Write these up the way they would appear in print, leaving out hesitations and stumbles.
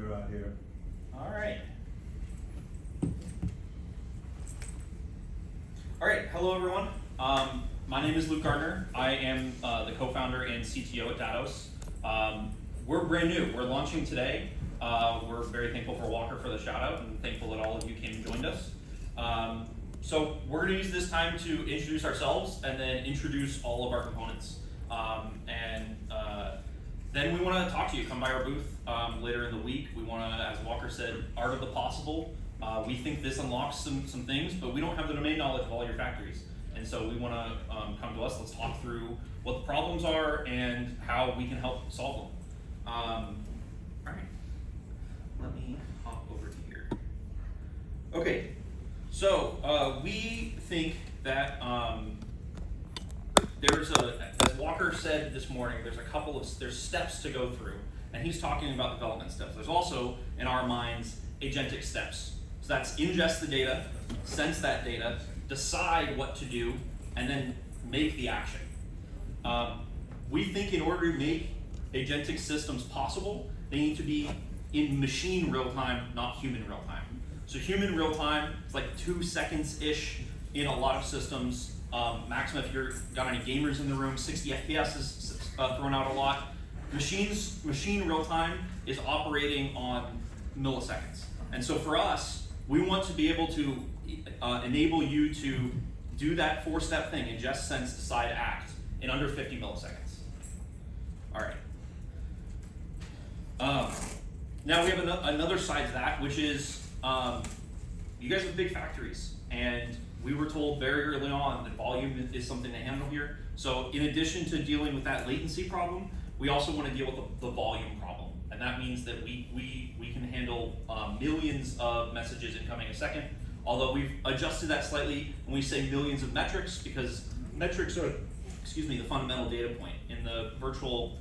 Gardner out here. All right. All right, hello everyone. My name is Luke Gardner. I am the co-founder and CTO at DADOS. We're brand new. We're launching today. We're very thankful for Walker for the shout out and thankful that all of you came and joined us. So we're going to use this time to introduce ourselves and then introduce all of our components. Then we want to talk to you. Come by our booth later in the week. We want to, as Walker said, art of the possible. We think this unlocks some things, but we don't have the domain knowledge of all your factories. And so we want to come to us. Let's talk through what the problems are and how we can help solve them. All right, let me hop over to here. Okay, so we think that as Walker said this morning, there's steps to go through, and he's talking about development steps. There's also, in our minds, agentic steps. So that's ingest the data, sense that data, decide what to do, and then make the action. We think in order to make agentic systems possible, they need to be in machine real time, not human real time. So human real time, it's like 2 seconds-ish in a lot of systems. Maximum, if you've got any gamers in the room, 60 FPS is thrown out a lot. Machine real time is operating on milliseconds. And so for us, we want to be able to enable you to do that 4-step thing, ingest, sense, decide, act, in under 50 milliseconds. All right. Now we have another side to that, which is you guys have big factories, and we were told very early on that volume is something to handle here. So in addition to dealing with that latency problem, we also want to deal with the volume problem. And that means that we can handle millions of messages incoming a second, although we've adjusted that slightly when we say millions of metrics, because metrics are, the fundamental data point. In the virtual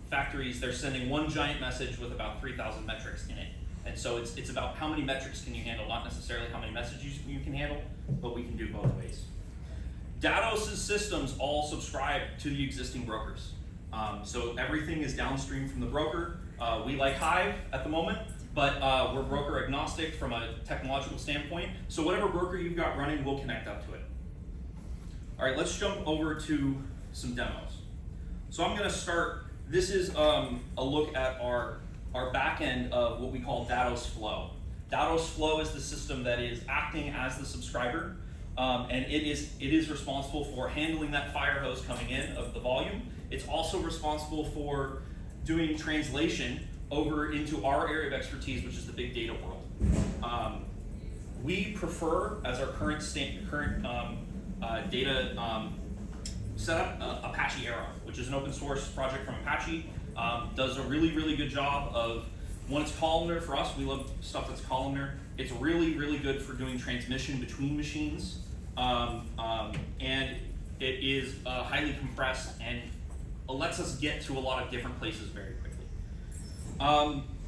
factories, they're sending one giant message with about 3,000 metrics in it. And so it's about how many metrics can you handle, not necessarily how many messages you can handle, but we can do both ways. DADOS' systems all subscribe to the existing brokers. So everything is downstream from the broker. We like Hive at the moment, but we're broker agnostic from a technological standpoint. So whatever broker you've got running, we'll connect up to it. All right, let's jump over to some demos. So I'm going to start. This is a look at our back end of what we call DADOS Flow. DADOS Flow is the system that is acting as the subscriber, and it is responsible for handling that fire hose coming in of the volume. It's also responsible for doing translation over into our area of expertise, which is the big data world. We prefer, as our current data setup, Apache Arrow, which is an open source project from Apache. Does a really, really good job of, when it's columnar for us, we love stuff that's columnar. It's really, really good for doing transmission between machines. And it is highly compressed and lets us get to a lot of different places very quickly.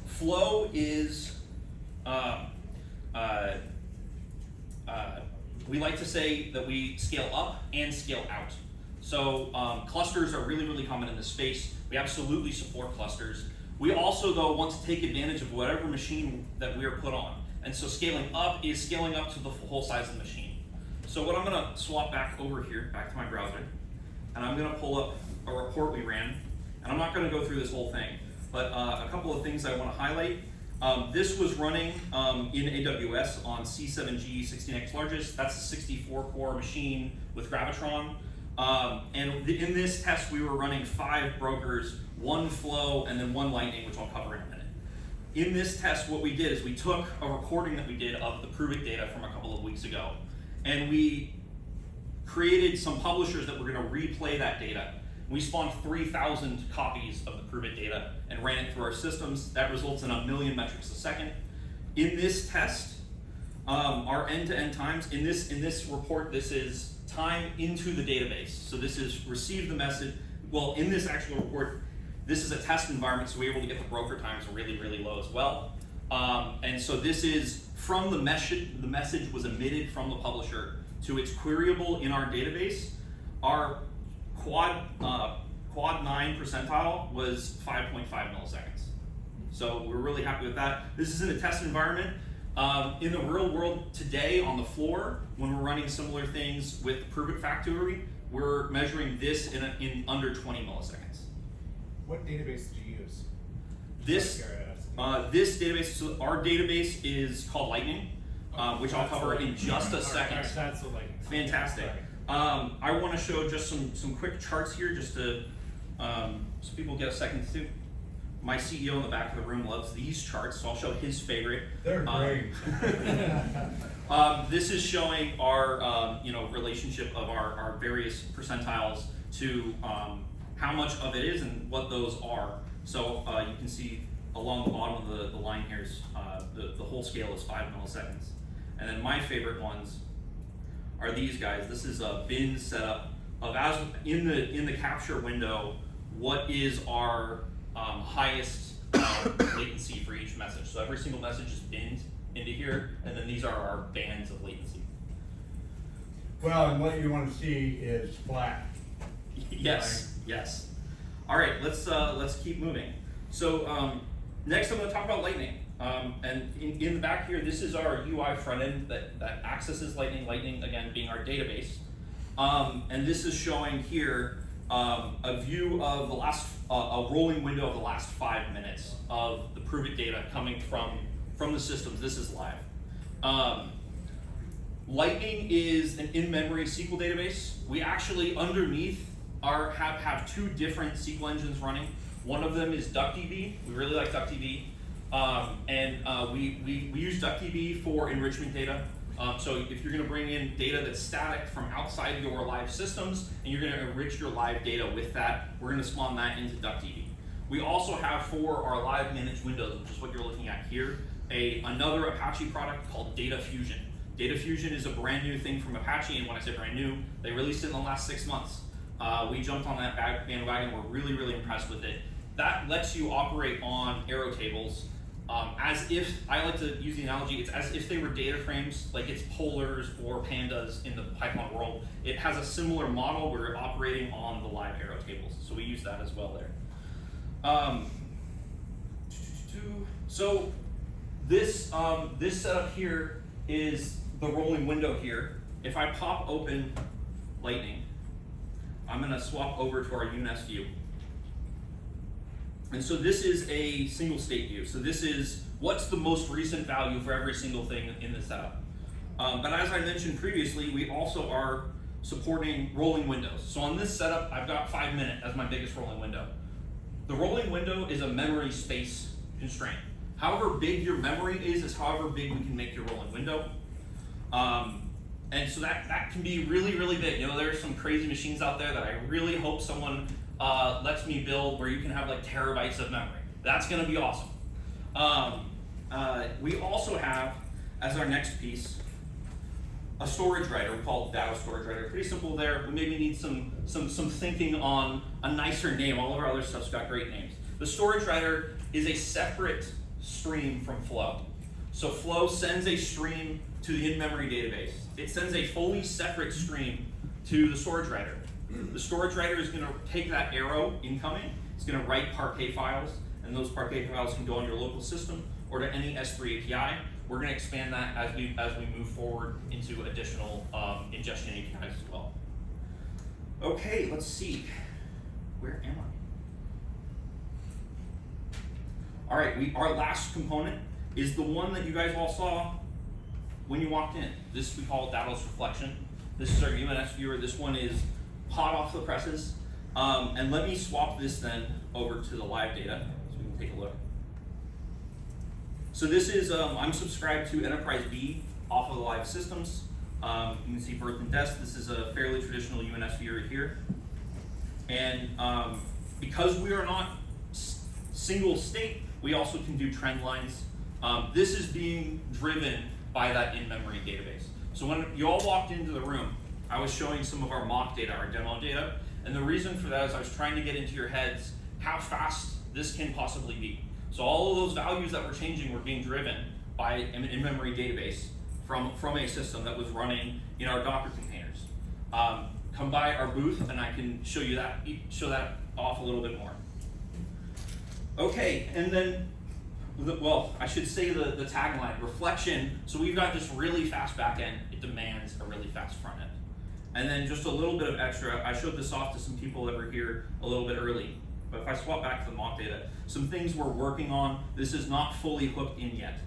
Flow is, we like to say that we scale up and scale out. So clusters are really, really common in this space. We absolutely support clusters. We also, though, want to take advantage of whatever machine that we are put on. And so scaling up is scaling up to the whole size of the machine. So what I'm going to swap back over here, back to my browser, and I'm going to pull up a report we ran. And I'm not going to go through this whole thing, but a couple of things I want to highlight. This was running in AWS on C7G 16x largest. That's a 64-core machine with Gravitron. And in this test, we were running 5 brokers, 1 Flow, and then 1 Lightning, which I'll cover in a minute. In this test, what we did is we took a recording that we did of the PROVEIT data from a couple of weeks ago, and we created some publishers that were going to replay that data. We spawned 3,000 copies of the PROVEIT data and ran it through our systems. That results in 1 million metrics a second. In this test, our end-to-end times, in this report, this is time into the database. So this is receive the message. Well, in this actual report, this is a test environment, so we're able to get the broker times really, really low as well. And so this is from the message was emitted from the publisher to it's queryable in our database. Our quad 9 percentile was 5.5 milliseconds. So we're really happy with that. This is in a test environment. In the real world today on the floor, when we're running similar things with the PROVEIT factory, we're measuring this in under 20 milliseconds. What database did you use? This database, so our database is called Lightning, which I'll cover in just a second. That's the Lightning. Fantastic. I want to show just some quick charts here, just to so people get a second to. My CEO in the back of the room loves these charts, so I'll show his favorite. They're great. This is showing our relationship of our various percentiles to how much of it is and what those are. So you can see along the bottom of the line here is the whole scale is 5 milliseconds. And then my favorite ones are these guys. This is a bin setup of as in the capture window, what is our highest latency for each message. So every single message is binned into here, and then these are our bands of latency. Well, and what you want to see is flat. Yes, yes. All right, let's keep moving. So next I'm going to talk about Lightning. And in the back here, this is our UI front end that accesses Lightning. Lightning, again, being our database. And this is showing here a view of the last, a rolling window of the last 5 minutes of the PROVEIT data coming from the systems. This is live. Lightning is an in-memory SQL database. We actually underneath have 2 different SQL engines running. One of them is DuckDB. We really like DuckDB. We use DuckDB for enrichment data. So if you're going to bring in data that's static from outside your live systems, and you're going to enrich your live data with that, we're going to spawn that into DuckDB. We also have for our live managed windows, which is what you're looking at here, another Apache product called Data Fusion. Data Fusion is a brand new thing from Apache, and when I say brand new, they released it in the last 6 months. We jumped on that bandwagon. We're really, really impressed with it. That lets you operate on arrow tables as if, I like to use the analogy, it's as if they were data frames, like it's polars or pandas in the Python world. It has a similar model where we're operating on the live arrow tables. So we use that as well there. So this setup here is the rolling window here. If I pop open Lightning, I'm going to swap over to our UNS view. And so this is a single state view. So this is what's the most recent value for every single thing in the setup. But as I mentioned previously, we also are supporting rolling windows. So on this setup, I've got 5 minutes as my biggest rolling window. The rolling window is a memory space constraint. However big your memory is however big we can make your rolling window. And so that can be really, really big. You know, there's some crazy machines out there that I really hope someone lets me build where you can have like terabytes of memory. That's going to be awesome. We also have, as our next piece, a storage writer. We call it DADOS storage writer. Pretty simple there. We maybe need some thinking on a nicer name. All of our other stuff's got great names. The storage writer is a separate stream from Flow. So Flow sends a stream to the in-memory database. It sends a fully separate stream to the storage writer. The storage writer is going to take that arrow incoming. It's going to write Parquet files, and those Parquet files can go on your local system or to any S3 API. We're going to expand that as we move forward into additional ingestion APIs as well. Okay, let's see. Where am I? All right, our last component is the one that you guys all saw when you walked in. This we call DADOS reflection. This is our UNS viewer. This one is hot off the presses. And let me swap this then over to the live data so we can take a look. So this is, I'm subscribed to Enterprise B off of the live systems. You can see birth and death. This is a fairly traditional UNS viewer here. And because we are not single state, we also can do trend lines. This is being driven by that in-memory database. So when you all walked into the room, I was showing some of our mock data, our demo data, and the reason for that is I was trying to get into your heads how fast this can possibly be. So all of those values that were changing were being driven by an in-memory database from a system that was running in our Docker containers. Come by our booth and I can show you that, show that off a little bit more. Okay, and then well, I should say the tagline, reflection. So we've got this really fast back end, it demands a really fast front end. And then just a little bit of extra, I showed this off to some people that were here a little bit early. But if I swap back to the mock data, some things we're working on, this is not fully hooked in yet.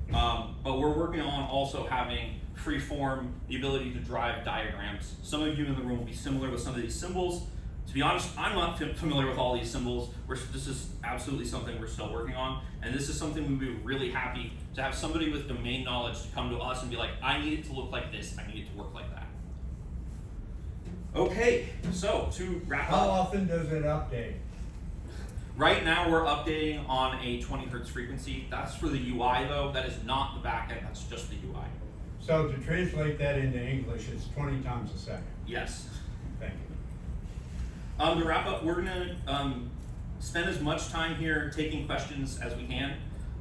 But we're working on also having freeform, the ability to drive diagrams. Some of you in the room will be familiar with some of these symbols. To be honest, I'm not familiar with all these symbols. This is absolutely something we're still working on. And this is something we'd be really happy to have somebody with domain knowledge to come to us and be like, I need it to look like this, I need it to work like that. Okay, so to wrap How up. often does it update? Right now we're updating on a 20 hertz frequency. That's for the UI though, that is not the back end, that's just the UI. So to translate that into English, it's 20 times a second. Yes. Thank you. To wrap up, we're gonna spend as much time here taking questions as we can.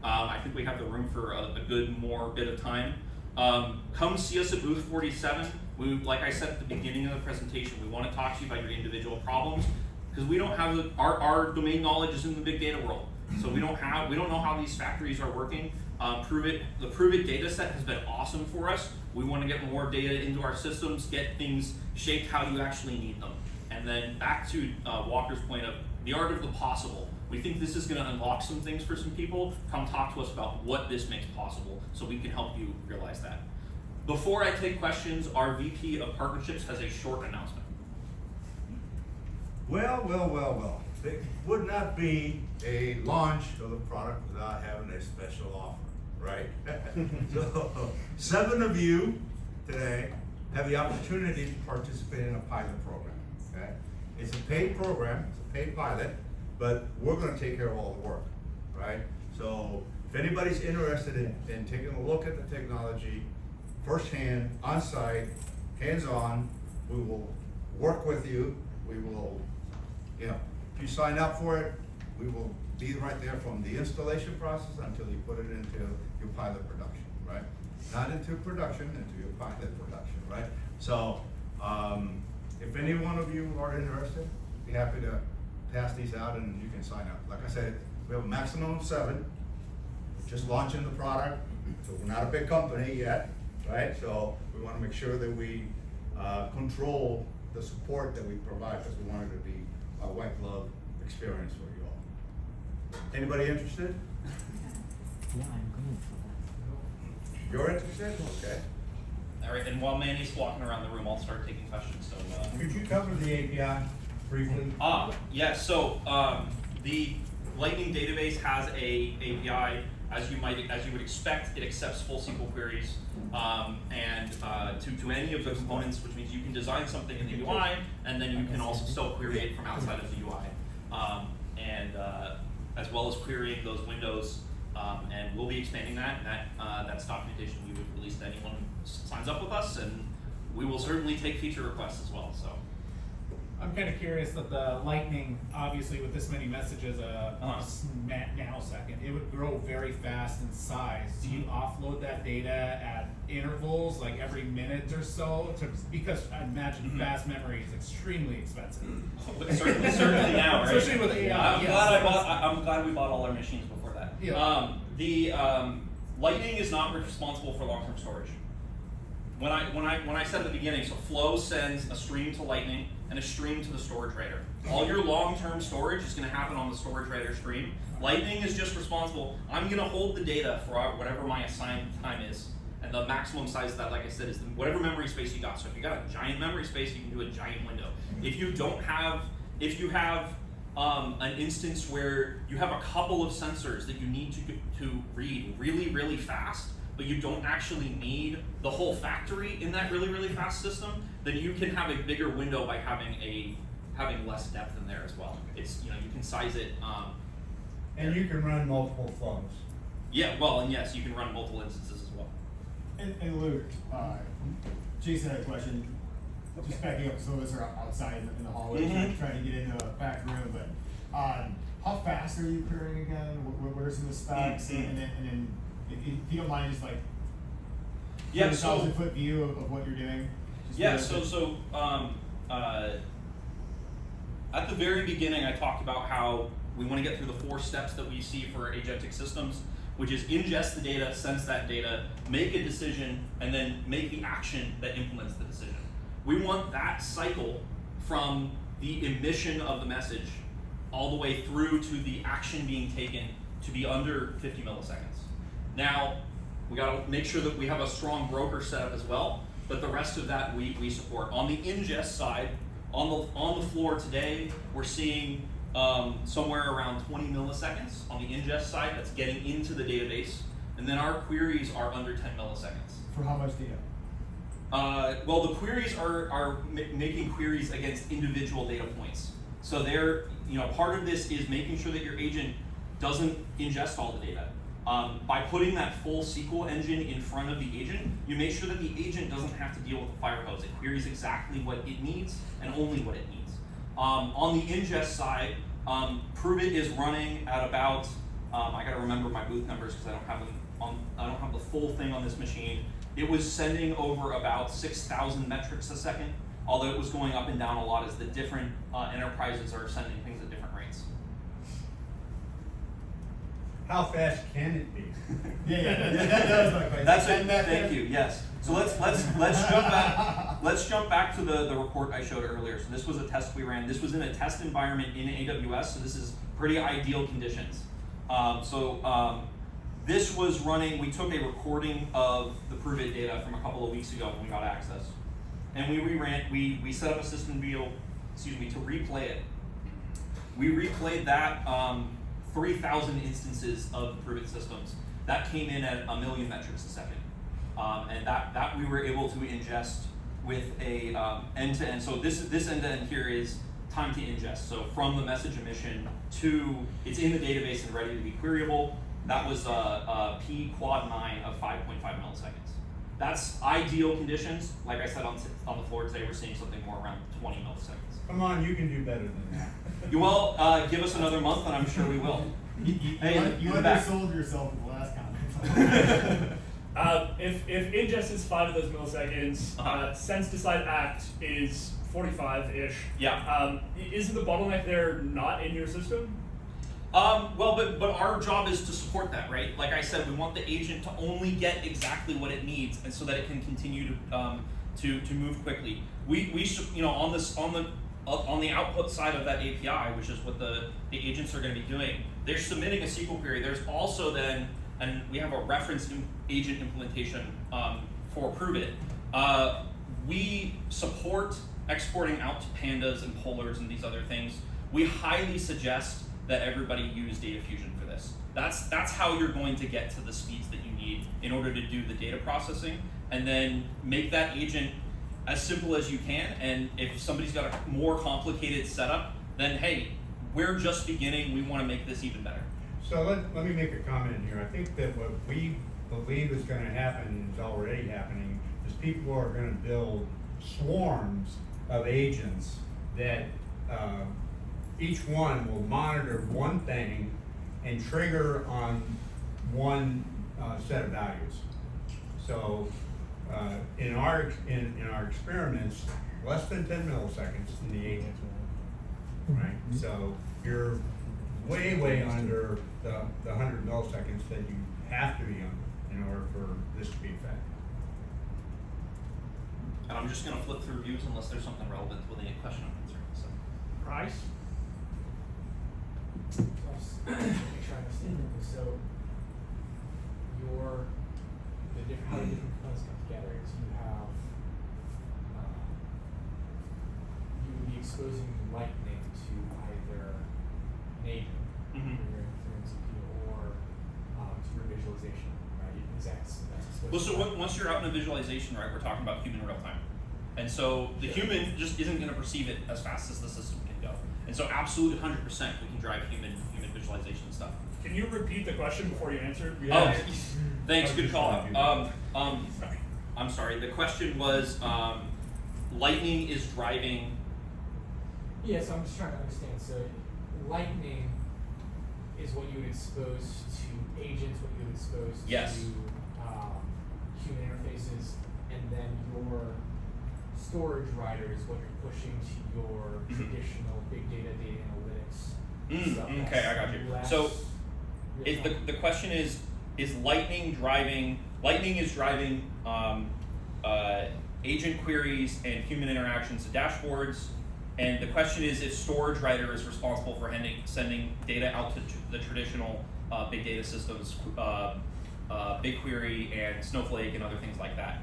I think we have the room for a good more bit of time. Come see us at booth 47. Like I said at the beginning of the presentation, we want to talk to you about your individual problems because we don't have our domain knowledge is in the big data world, so we don't know how these factories are working. The PROVEIT data set has been awesome for us. We want to get more data into our systems, get things shaped how you actually need them. And then back to Walker's point of the art of the possible. We think this is going to unlock some things for some people. Come talk to us about what this makes possible so we can help you realize that. Before I take questions, our VP of Partnerships has a short announcement. Well. There would not be a launch of the product without having a special offer, right? So 7 of you today have the opportunity to participate in a pilot program, okay? It's a paid program, it's a paid pilot, but we're gonna take care of all the work, right? So if anybody's interested in taking a look at the technology firsthand, on-site, hands-on, we will work with you. We will, if you sign up for it, we will be right there from the installation process until you put it into your pilot production, right? Not into production, into your pilot production, right? So, if any one of you are interested, be happy to pass these out and you can sign up. Like I said, we have a maximum of 7. We're just launching the product, so we're not a big company yet, right? So we want to make sure that we control the support that we provide because we want it to be a white glove experience for you all. Anybody interested? Yeah, I'm going for that. You're interested? Okay. All right, and while Manny's walking around the room, I'll start taking questions. So. Could you cover the API briefly? Yes. So the Lightning database has a API. As you would expect, it accepts full SQL queries and to any of the components, which means you can design something in the UI, and then you can also still query it from outside of the UI, as well as querying those windows. And we'll be expanding that. And that's documentation we would release to anyone who signs up with us, and we will certainly take feature requests as well. So. I'm kind of curious that the Lightning, obviously with this many messages a nanosecond, it would grow very fast in size. Do you offload that data at intervals, like every minute or so? Because I imagine fast memory is extremely expensive. Certainly now, right? Especially with AI. I'm glad we bought all our machines before that. Yeah. The Lightning is not responsible for long-term storage. When I said at the beginning, so Flow sends a stream to Lightning and a stream to the storage writer. All your long-term storage is going to happen on the storage writer stream. Lightning is just responsible. I'm going to hold the data for whatever my assigned time is, and the maximum size of that, like I said, is whatever memory space you got. So if you got a giant memory space, you can do a giant window. If you have an instance where you have a couple of sensors that you need to read really, really fast, but you don't actually need the whole factory in that really, really fast system, then you can have a bigger window by having less depth in there as well. It's, you can size it. And you can run multiple flows. Yeah, well, and yes, you can run multiple instances as well. And Luke, Jason had a question. Just backing up, some of us are outside in the hallway trying to get into a back room, but how fast are you querying again? What are some of the specs? And then if you don't mind, just like a 1,000-foot view of what you're doing. At the very beginning, I talked about how we want to get through the 4 steps that we see for agentic systems. which is ingest the data, sense that data, make a decision, and then make the action that implements the decision. We want that cycle from the emission of the message all the way through to the action being taken to be under 50 milliseconds. Now, we gotta make sure that we have a strong broker set up as well, but the rest of that we support. On the ingest side, on the floor today, we're seeing somewhere around 20 milliseconds on the ingest side that's getting into the database, and then our queries are under 10 milliseconds. For how much data? Well, the queries are making queries against individual data points. So they're, part of this is making sure that your agent doesn't ingest all the data. By putting that full SQL engine in front of the agent, you make sure that the agent doesn't have to deal with the fire hose. It queries exactly what it needs and only what it needs. On the ingest side, PROVEIT is running at about, I gotta remember my booth numbers because I don't have the full thing on this machine. It was sending over about 6,000 metrics a second, although it was going up and down a lot as the different enterprises are sending things at different rates. How fast can it be? That was my question. That's it. And that- Thank you. Yes. So let's jump back. Let's jump back to the report I showed earlier. So this was a test we ran. This was in a test environment in AWS. So this is pretty ideal conditions. This was running. We took a recording of the PROVEIT data from a couple of weeks ago when we got access, and we set up a system to be able, to replay it. We replayed that 3,000 instances of PROVEIT systems. That came in at 1 million metrics a second. And that we were able to ingest with a end-to-end. So this end-to-end here is time to ingest. So from the message emission to it's in the database and ready to be queryable. That was a P quad 9 of 5.5 milliseconds. That's ideal conditions. Like I said on the floor today, we're seeing something more around 20 milliseconds. Come on, you can do better than that. You will give us another month, and I'm sure we will. You undersold yourself in the last comment. If ingest is 5 of those milliseconds, sense, decide, act is 45-ish. Yeah. Isn't the bottleneck there not in your system? Well, but our job is to support that, right? Like I said, we want the agent to only get exactly what it needs, and so that it can continue to move quickly. We on the output side of that API, which is what the agents are going to be doing, they're submitting a SQL query. There's also then, and we have a reference agent implementation for PROVEIT. We support exporting out to pandas and polars and these other things. We highly suggest that everybody use Data Fusion for this. That's how you're going to get to the speeds that you need in order to do the data processing, and then make that agent as simple as you can. And if somebody's got a more complicated setup, then hey, we're just beginning. We want to make this even better. So let me make a comment here. I think that what we believe is going to happen, and is already happening, is people are going to build swarms of agents that each one will monitor one thing and trigger on one set of values. So in our experiments, less than 10 milliseconds in the agent, right? So you're way under the 100 milliseconds that you have to be under in order for this to be effective. And I'm just going to flip through views unless there's something relevant with any question or concern. So. Price? Make sure I understand this. So how the different components come together is you have you would be exposing lightning to either an agent through your CPU or to your visualization, right? That's Well, so once you're out in a visualization, right, we're talking about human real time. And so the human just isn't going to perceive it as fast as the system can go. And so absolutely 100% we can drive human visualization stuff. Can you repeat the question before you answer? Oh, thanks, good call. I'm sorry, the question was, lightning is driving. Yeah, so I'm just trying to understand. So lightning is what you would expose to agents, what you would expose Yes. to human interfaces, and then your storage rider is what you're pushing to your traditional big data analytics stuff. Okay, I got you. Less So real time. the question is, is Lightning is driving agent queries and human interactions to dashboards. And the question is if storage writer is responsible for sending data out to the traditional big data systems, BigQuery and Snowflake and other things like that.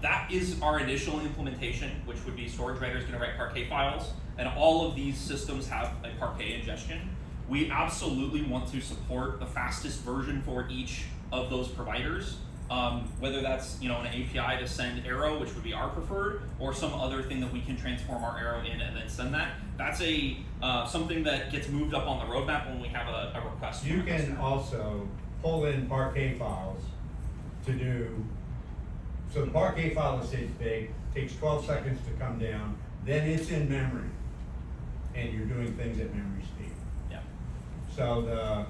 That is our initial implementation, which would be storage writer is going to write Parquet files, and all of these systems have a Parquet ingestion. We absolutely want to support the fastest version for each of those providers, whether that's an API to send Arrow, which would be our preferred, or some other thing that we can transform our Arrow in and then send that. That's something that gets moved up on the roadmap when we have a request. You can also pull in Parquet files to do, so the Parquet file is this big, takes 12 seconds to come down, then it's in memory, and you're doing things at memory speed. Yeah. So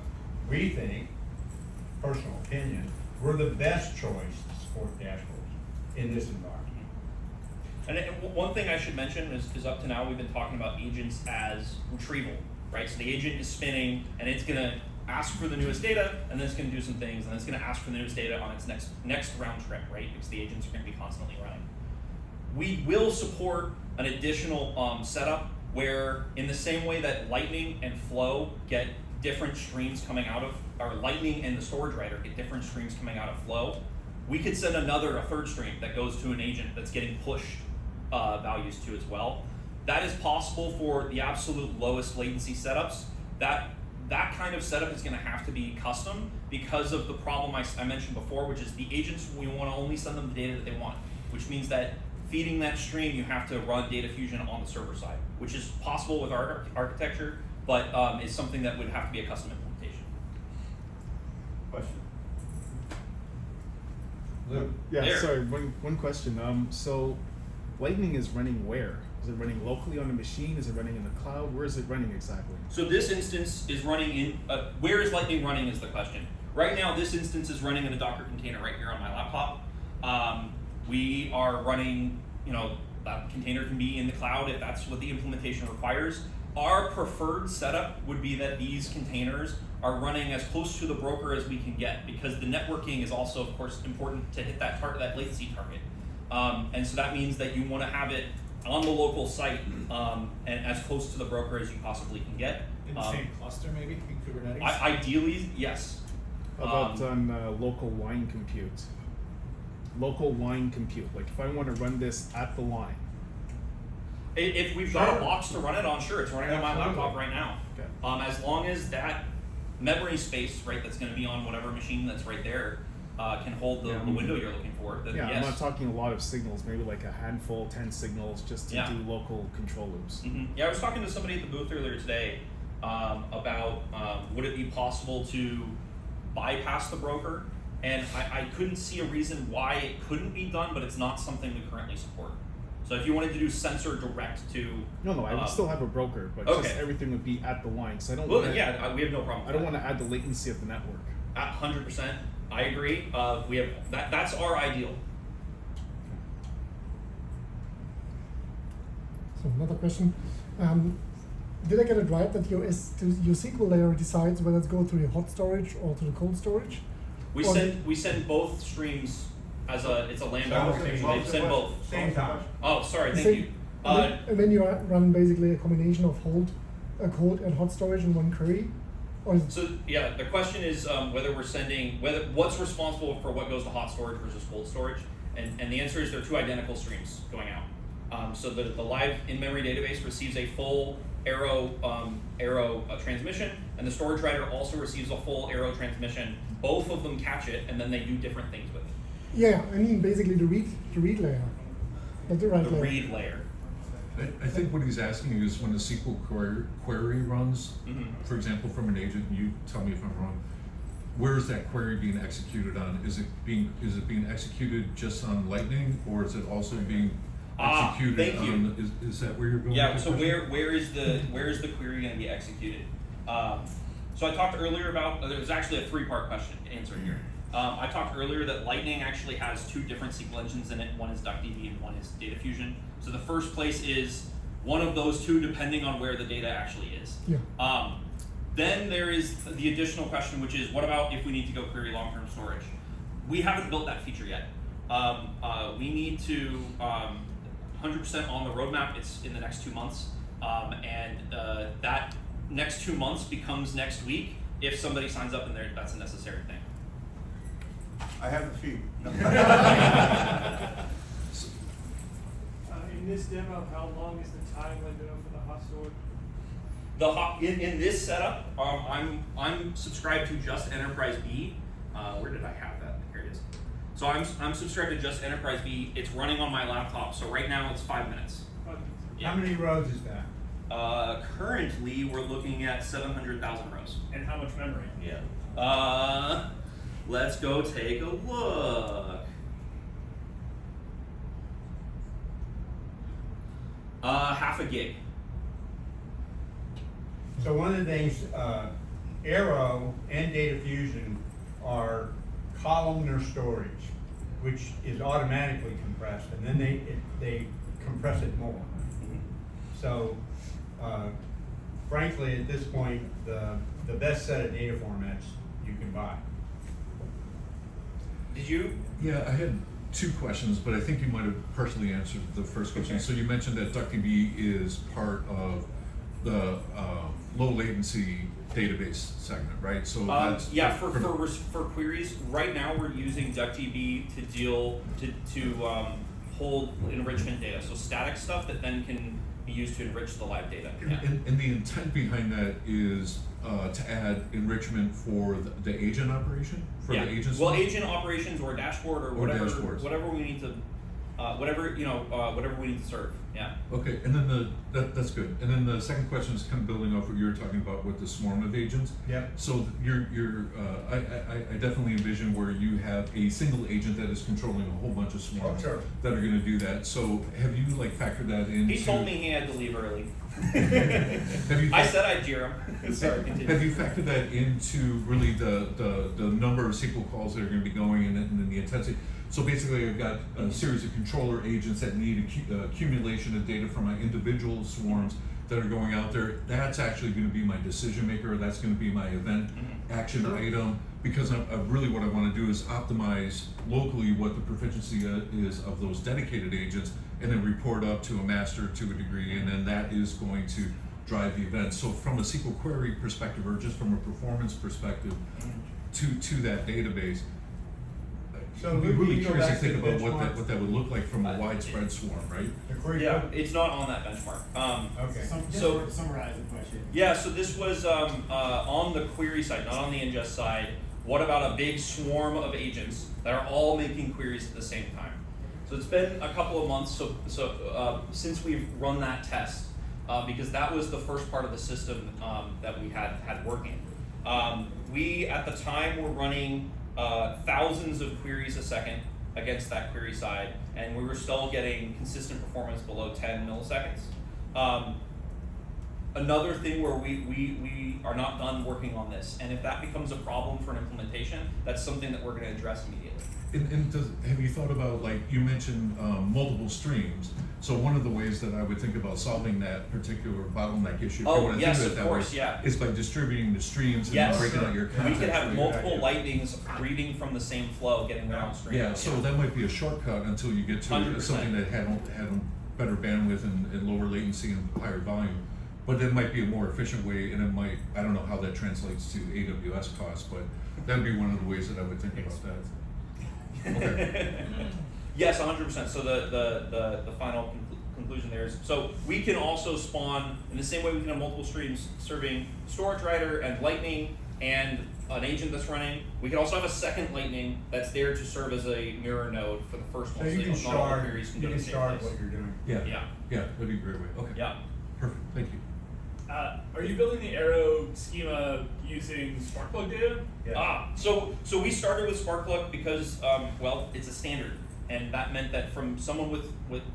we think, personal opinion, we're the best choice to support dashboards in this environment. And one thing I should mention is up to now we've been talking about agents as retrieval, right? So the agent is spinning and it's gonna ask for the newest data, and then it's gonna do some things, and then it's gonna ask for the newest data on its next round trip, right? Because the agents are gonna be constantly running. We will support an additional setup where, in the same way that Lightning and Flow get different streams coming out of, or Lightning and the storage writer get different streams coming out of Flow, we could send a third stream that goes to an agent that's getting pushed values to as well. That is possible for the absolute lowest latency setups. That kind of setup is going to have to be custom because of the problem I mentioned before, which is the agents, we want to only send them the data that they want, which means that feeding that stream, you have to run data fusion on the server side, which is possible with our architecture, but is something that would have to be a custom implementation. Question? Luke? Yeah, There. sorry, one question. So Lightning is running where? Is it running locally on the machine? Is it running in the cloud? Where is it running exactly? So this instance is running in, where is Lightning running is the question. Right now, this instance is running in a Docker container right here on my laptop. We are running, that container can be in the cloud if that's what the implementation requires. Our preferred setup would be that these containers are running as close to the broker as we can get, because the networking is also, of course, important to hit that latency target. And so that means that you want to have it on the local site and as close to the broker as you possibly can get. In the same cluster, maybe, in Kubernetes? Ideally, yes. How about on local line compute? Local line compute, like if I want to run this at the line. If we've got a box to run it on, sure, it's running on my laptop right now. Okay. As long as that memory space, right, that's going to be on whatever machine that's right there, can hold the window you're looking for, then Yeah, yes. I'm not talking a lot of signals, maybe like a handful, 10 signals just to Yeah. do local control loops. Yeah, I was talking to somebody at the booth earlier today about would it be possible to bypass the broker, and I couldn't see a reason why it couldn't be done, but it's not something we currently support. So if you wanted to do sensor direct to No, I would still have a broker, but Okay. just everything would be at the line. So I don't well, want yeah, we have no problem. I don't want to add the latency of the network. 100%. I agree. We have that's our ideal. So another question. Did I get it right that your SQL layer decides whether to go to the hot storage or to the cold storage? We send both streams as it's a lambda Same application. They send both. Same time. Oh, sorry. Thank Same- you. And then you run basically a combination of cold and hot storage in one query? Or is it, So yeah, the question is whether we're sending what's responsible for what goes to hot storage versus cold storage, and the answer is they're two identical streams going out. So the live in-memory database receives a full Arrow transmission, and the storage writer also receives a full Arrow transmission. Both of them catch it, and then they do different things with it. yeah, I mean basically the read layer, not the write The layer. read layer. I think what he's asking is when a SQL query runs, for example, from an agent, and you tell me if I'm wrong, where is that query being executed on? Is it being executed just on Lightning, or is it also being executed thank you. on? Is that where you're going? Yeah. with So the question? where is the query going to be executed? So I talked earlier about there was actually a three-part question answer here. I talked earlier that Lightning actually has two different SQL engines in it. One is DuckDB and one is Data Fusion. So the first place is one of those two, depending on where the data actually is. Yeah. Then there is the additional question, which is what about if we need to go query long-term storage? We haven't built that feature yet. We need to 100% on the roadmap. It's in the next 2 months, and that next 2 months becomes next week if somebody signs up and that's a necessary thing. I have a few. In this demo, how long is the time window for the hot storage? In this setup, I'm subscribed to just Enterprise B. Where did I have that? Here it is. So I'm subscribed to just Enterprise B. It's running on my laptop. So right now it's 5 minutes. How many rows is that? Currently we're looking at 700,000 rows. And how much memory? Yeah. Let's go take a look. Half a gig. So one of the things, Arrow and Data Fusion are columnar storage, which is automatically compressed, and then they compress it more. So, frankly, at this point, the best set of data formats you can buy. Did you? Yeah, I had 2 questions, but I think you might have partially answered the first question. Okay. So you mentioned that DuckDB is part of the low latency database segment, right? So that's Yeah, for queries, right now we're using DuckDB to deal to hold enrichment data. So static stuff that then can be used to enrich the live data. Yeah. And the intent behind that is to add enrichment for the agent operation, for the agents. Well, agent operations or dashboard or whatever, dashboards. whatever we need to, whatever we need to serve. Yeah. Okay, and then that's good. And then the second question is kind of building off what you were talking about with the swarm of agents. Yep. So I definitely envision where you have a single agent that is controlling a whole bunch of swarms sure. that are going to do that. So have you factored that into? He told me he had to leave early. Have you I said I'd jeer him. Sorry, continue. Have you factored that into really the number of SQL calls that are going to be going and then the intensity? So basically, I've got a series of controller agents that need accumulation of data from my individual swarms that are going out there. That's actually going to be my decision maker. That's going to be my event action item. Because really what I want to do is optimize locally what the proficiency is of those dedicated agents, and then report up to a master to a degree, and then that is going to drive the event. So from a SQL query perspective, or just from a performance perspective, to that database. So I'd be Luke, really you go curious to back to think the about benchmark. what that would look like from a widespread swarm, right? The query Yeah, code? it's not on that benchmark. Okay. So- Summarize the question. Yeah, so this was on the query side, not on the ingest side. What about a big swarm of agents that are all making queries at the same time? So it's been a couple of months since we've run that test, because that was the first part of the system that we had working. We, at the time, were running thousands of queries a second against that query side, and we were still getting consistent performance below 10 milliseconds. Another thing where we are not done working on this, and if that becomes a problem for an implementation, that's something that we're going to address immediately. And have you thought about, like you mentioned, multiple streams? So one of the ways that I would think about solving that particular bottleneck issue, if you Oh, wanna yes, think of of it that way, course, yeah. is by distributing the streams and Yes, breaking out your we context. could have for your multiple idea. lightnings reading from the same flow, getting their own stream. Yeah, so that might be a shortcut until you get to 100%. something that had better bandwidth and lower latency and higher volume. But it might be a more efficient way, and it might, I don't know how that translates to AWS costs, but that'd be one of the ways that I would think about that. Okay. Yes, 100%. So the final conclusion there is, so we can also spawn, in the same way we can have multiple streams serving storage writer and lightning and an agent that's running, we can also have a second lightning that's there to serve as a mirror node for the first So one. you can not all the shard, queries can you go can to the same shard place. what you're doing. Yeah, Yeah. yeah, that'd be a great way, okay. Yeah. Perfect, thank you. Are you building the Arrow schema using Sparkplug data? Yeah. So we started with Sparkplug because, well, it's a standard. And that meant that from someone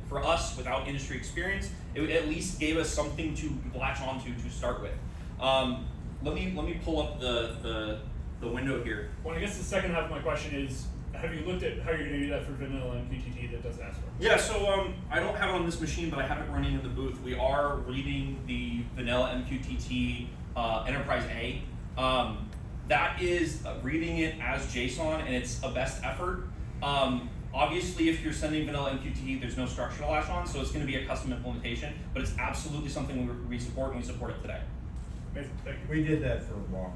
for us without industry experience, it at least gave us something to latch onto to start with. Let me pull up the window here. Well, I guess the second half of my question is, have you looked at how you're going to do that for vanilla MQTT that does ask for? Yeah, so I don't have it on this machine, but I have it running in the booth. We are reading the vanilla MQTT Enterprise A. That is reading it as JSON, and it's a best effort. Obviously, if you're sending vanilla MQTT, there's no structural hash on, so it's going to be a custom implementation, but it's absolutely something we support, and we support it today. Amazing, thank you. We did that for Walker.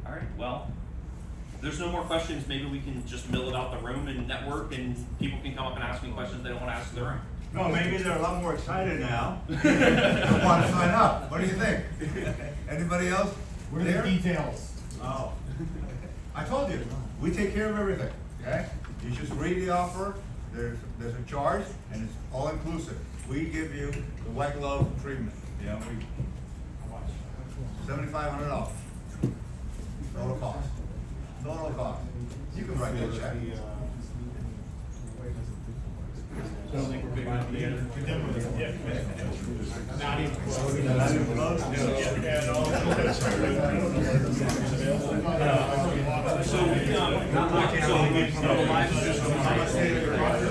All right, well, if there's no more questions, maybe we can just mill it out the room and network, and people can come up and ask me questions they don't want to ask in the room. No, maybe they're a lot more excited now. They want to sign up. What do you think? Anybody else? What are the details? Oh. I told you, we take care of everything, okay? You just read the offer, there's a charge, and it's all inclusive. We give you the white glove treatment, you know, $7,500. Total cost. Total cost. You can write that check. I don't think we're big enough to get it. We're done with it. Yeah. Not even close. Not even close? Yeah, and all. So, the live